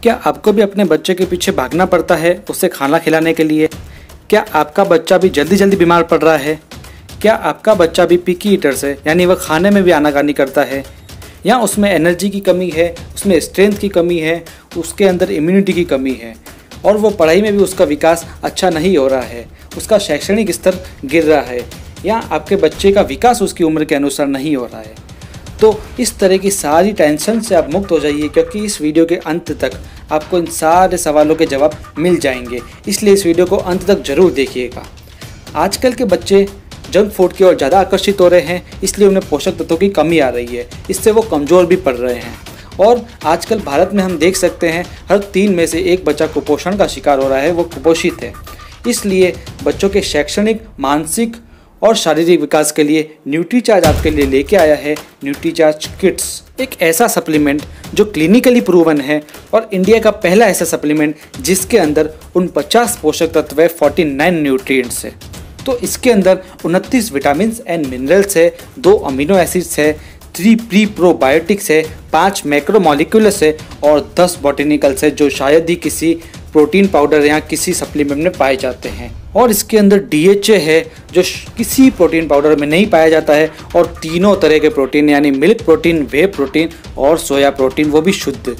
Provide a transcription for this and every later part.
क्या आपको भी अपने बच्चे के पीछे भागना पड़ता है उसे खाना खिलाने के लिए? क्या आपका बच्चा भी जल्दी जल्दी बीमार पड़ रहा है? क्या आपका बच्चा भी पिकी ईटर्स है, यानी वह खाने में भी आनाकानी करता है, या उसमें एनर्जी की कमी है, उसमें स्ट्रेंथ की कमी है, उसके अंदर इम्यूनिटी की कमी है और वो पढ़ाई में भी उसका विकास अच्छा नहीं हो रहा है, उसका शैक्षणिक स्तर गिर रहा है, या आपके बच्चे का विकास उसकी उम्र के अनुसार नहीं हो रहा है? तो इस तरह की सारी टेंशन से आप मुक्त हो जाइए, क्योंकि इस वीडियो के अंत तक आपको इन सारे सवालों के जवाब मिल जाएंगे। इसलिए इस वीडियो को अंत तक ज़रूर देखिएगा। आजकल के बच्चे जंक फूड की ओर ज़्यादा आकर्षित हो रहे हैं, इसलिए उन्हें पोषक तत्वों की कमी आ रही है, इससे वो कमज़ोर भी पड़ रहे हैं। और आजकल भारत में हम देख सकते हैं हर 3 में से 1 बच्चा कुपोषण का शिकार हो रहा है, वो कुपोषित है। इसलिए बच्चों के शैक्षणिक, मानसिक और शारीरिक विकास के लिए न्यूट्रीचार्ज आपके लिए लेके आया है न्यूट्रीचार्ज किड्स, एक ऐसा सप्लीमेंट जो क्लिनिकली प्रूवन है और इंडिया का पहला ऐसा सप्लीमेंट जिसके अंदर 49 पोषक तत्व है, 49 न्यूट्रिएंट्स है। तो इसके अंदर 29 विटामिन एंड मिनरल्स है, 2 अमीनो एसिड्स है, 3 प्री प्रोबायोटिक्स है, 5 मैक्रोमोलिक्यूल्स है और 10 बॉटेनिकल्स है, जो शायद ही किसी प्रोटीन पाउडर या किसी सप्लीमेंट में पाए जाते हैं। और इसके अंदर DHA है, जो किसी प्रोटीन पाउडर में नहीं पाया जाता है, और तीनों तरह के प्रोटीन यानी मिल्क प्रोटीन, वे प्रोटीन और सोया प्रोटीन, वो भी शुद्ध।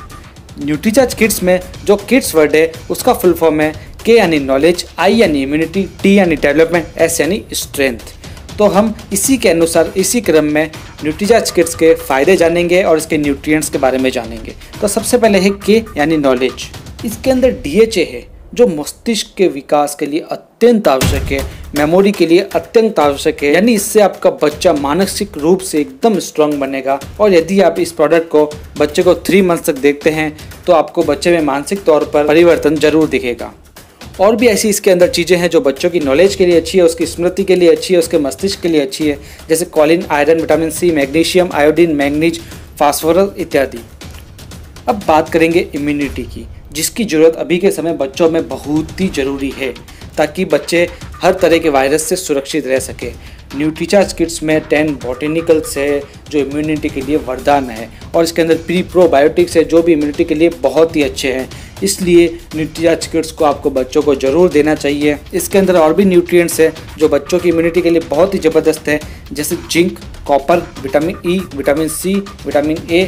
न्यूट्रीचार्ज किड्स में जो किड्स वर्ड है उसका फुल फॉर्म है K यानी नॉलेज, I यानी इम्यूनिटी, T यानी डेवलपमेंट, S यानी स्ट्रेंथ। तो हम इसी के अनुसार इसी क्रम में न्यूट्रीचार्ज किड्स के फ़ायदे जानेंगे और इसके न्यूट्रिएंट्स के बारे में जानेंगे। तो सबसे पहले है K यानी नॉलेज। इसके अंदर DHA है, जो मस्तिष्क के विकास के लिए अत्यंत आवश्यक है, मेमोरी के लिए अत्यंत आवश्यक है, यानी इससे आपका बच्चा मानसिक रूप से एकदम स्ट्रांग बनेगा। और यदि आप इस प्रोडक्ट को बच्चे को 3 मंथ तक देखते हैं तो आपको बच्चे में मानसिक तौर पर परिवर्तन जरूर दिखेगा। और भी ऐसी इसके अंदर चीज़ें हैं जो बच्चों की नॉलेज के लिए अच्छी है, उसकी स्मृति के लिए अच्छी है, उसके मस्तिष्क के लिए अच्छी है, जैसे Colin, iron, vitamin C, magnesium, iodine, manganese, phosphorus इत्यादि। अब बात करेंगे इम्यूनिटी की, जिसकी ज़रूरत अभी के समय बच्चों में बहुत ही ज़रूरी है, ताकि बच्चे हर तरह के वायरस से सुरक्षित रह सके। न्यूट्रीचार्ज किड्स में 10 बॉटेनिकल्स है, जो इम्यूनिटी के लिए वरदान है, और इसके अंदर प्री प्रोबायोटिक्स है, जो भी इम्यूनिटी के लिए बहुत ही अच्छे हैं। इसलिए न्यूट्रीचार्ज किड्स को आपको बच्चों को ज़रूर देना चाहिए। इसके अंदर और भी न्यूट्रिएंट्स है जो बच्चों की इम्यूनिटी के लिए बहुत ही ज़बरदस्त है, जैसे zinc, copper, vitamin E, vitamin C, vitamin A।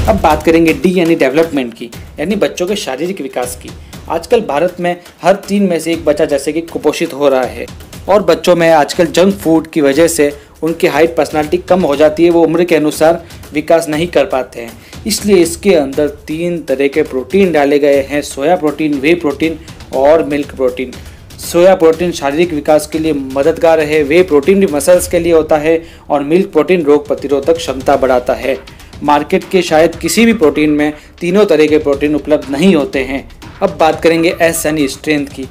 अब बात करेंगे D यानी डेवलपमेंट की, यानी बच्चों के शारीरिक विकास की। आजकल भारत में हर 3 में से 1 बच्चा जैसे कि कुपोषित हो रहा है, और बच्चों में आजकल जंक फूड की वजह से उनकी हाइट, पर्सनालिटी कम हो जाती है, वो उम्र के अनुसार विकास नहीं कर पाते हैं। इसलिए इसके अंदर 3 तरह के प्रोटीन डाले गए हैं, सोया प्रोटीन, वे प्रोटीन और मिल्क प्रोटीन। सोया प्रोटीन शारीरिक विकास के लिए मददगार है, वे प्रोटीन भी मसल्स के लिए होता है, और मिल्क प्रोटीन रोग प्रतिरोधक क्षमता बढ़ाता है। मार्केट के शायद किसी भी प्रोटीन में तीनों तरह के प्रोटीन उपलब्ध नहीं होते हैं। अब बात करेंगे S यानी स्ट्रेंथ की।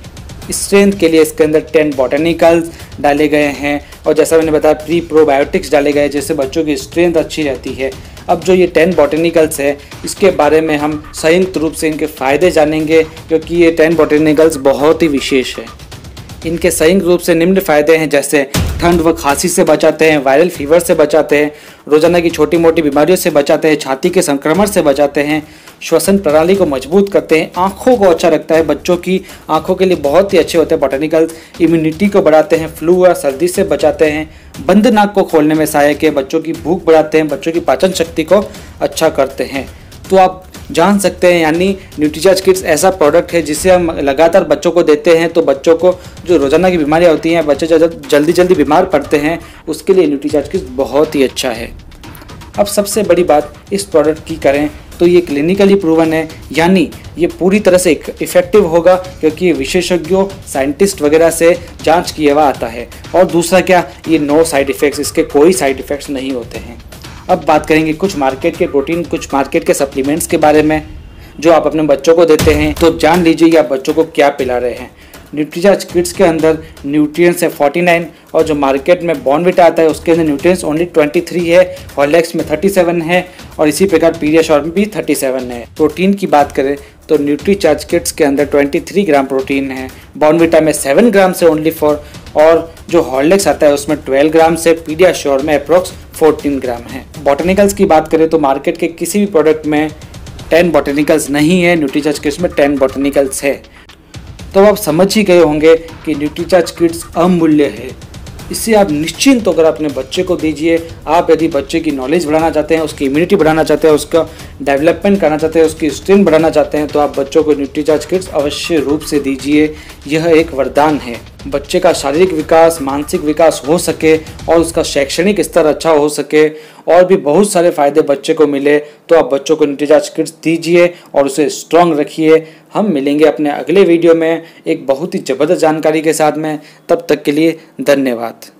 स्ट्रेंथ के लिए इसके अंदर 10 बॉटेनिकल्स डाले गए हैं, और जैसा मैंने बताया प्री प्रोबायोटिक्स डाले गए, जिससे बच्चों की स्ट्रेंथ अच्छी रहती है। अब जो ये 10 बॉटेनिकल्स है, इसके बारे में हम संयुक्त रूप से इनके फ़ायदे जानेंगे, क्योंकि ये 10 बॉटेनिकल्स बहुत ही विशेष है। इनके संयुक्त रूप से निम्न फायदे हैं, जैसे ठंड व खांसी से बचाते हैं, वायरल फीवर से बचाते हैं, रोजाना की छोटी मोटी बीमारियों से बचाते हैं, छाती के संक्रमण से बचाते हैं, श्वसन प्रणाली को मजबूत करते हैं, आँखों को अच्छा रखता है, बच्चों की आँखों के लिए बहुत ही अच्छे होते हैं बॉटेनिकल्स, इम्यूनिटी को बढ़ाते हैं, फ्लू या सर्दी से बचाते हैं, बंद नाक को खोलने में सहायक है, बच्चों की भूख बढ़ाते हैं, बच्चों की पाचन शक्ति को अच्छा करते हैं। तो आप जान सकते हैं, यानी न्यूट्रीचार्ज किड्स ऐसा प्रोडक्ट है जिसे हम लगातार बच्चों को देते हैं, तो बच्चों को जो रोज़ाना की बीमारियां होती हैं, बच्चे जल्दी जल्दी बीमार पड़ते हैं, उसके लिए न्यूट्रीचार्ज किड्स बहुत ही अच्छा है। अब सबसे बड़ी बात इस प्रोडक्ट की करें तो ये क्लिनिकली प्रूवन है, यानी ये पूरी तरह से इफेक्टिव होगा, क्योंकि ये विशेषज्ञों, साइंटिस्ट वगैरह से जाँच किया हुआ आता है। और दूसरा क्या, ये नो साइड इफ़ेक्ट्स, इसके कोई साइड इफ़ेक्ट्स नहीं होते हैं। अब बात करेंगे कुछ मार्केट के प्रोटीन, कुछ मार्केट के सप्लीमेंट्स के बारे में जो आप अपने बच्चों को देते हैं। तो जान लीजिए कि आप बच्चों को क्या पिला रहे हैं। न्यूट्रीचार्ज किड्स के अंदर न्यूट्रिएंट्स है 49, और जो मार्केट में बॉर्नविटा आता है उसके अंदर न्यूट्रिएंट्स ओनली 23 है, हॉर्लिक्स में 37 है, और इसी प्रकार पीडियाश्योर में भी 37 है। प्रोटीन की बात करें तो न्यूट्रीचार्ज किड्स के अंदर 23 ग्राम प्रोटीन है, बॉर्नविटा में 7 ग्राम से ओनली 4, और जो हॉर्लिक्स आता है उसमें 12 ग्राम से, पीडियाश्योर में अप्रोक्स 14 ग्राम है। बॉटेनिकल्स की बात करें तो मार्केट के किसी भी प्रोडक्ट में 10 बॉटनिकल्स नहीं है, न्यूट्रीचार्ज किड्स में 10 बॉटनिकल्स है। तो आप समझ ही गए होंगे कि न्यूट्रीचार्ज किड्स अमूल्य है। इससे आप निश्चिंत होकर अपने बच्चे को दीजिए। आप यदि बच्चे की नॉलेज बढ़ाना चाहते हैं, उसकी इम्यूनिटी बढ़ाना चाहते हैं, उसका डेवलपमेंट करना चाहते हैं, उसकी स्ट्रेंथ बढ़ाना चाहते हैं, तो आप बच्चों को न्यूट्रीचार्ज किड्स अवश्य रूप से दीजिए। यह एक वरदान है। बच्चे का शारीरिक विकास, मानसिक विकास हो सके और उसका शैक्षणिक स्तर अच्छा हो सके और भी बहुत सारे फायदे बच्चे को मिले, तो आप बच्चों को न्यूट्रीचार्ज किड्स दीजिए और उसे स्ट्रॉन्ग रखिए। हम मिलेंगे अपने अगले वीडियो में एक बहुत ही ज़बरदस्त जानकारी के साथ में। तब तक के लिए धन्यवाद।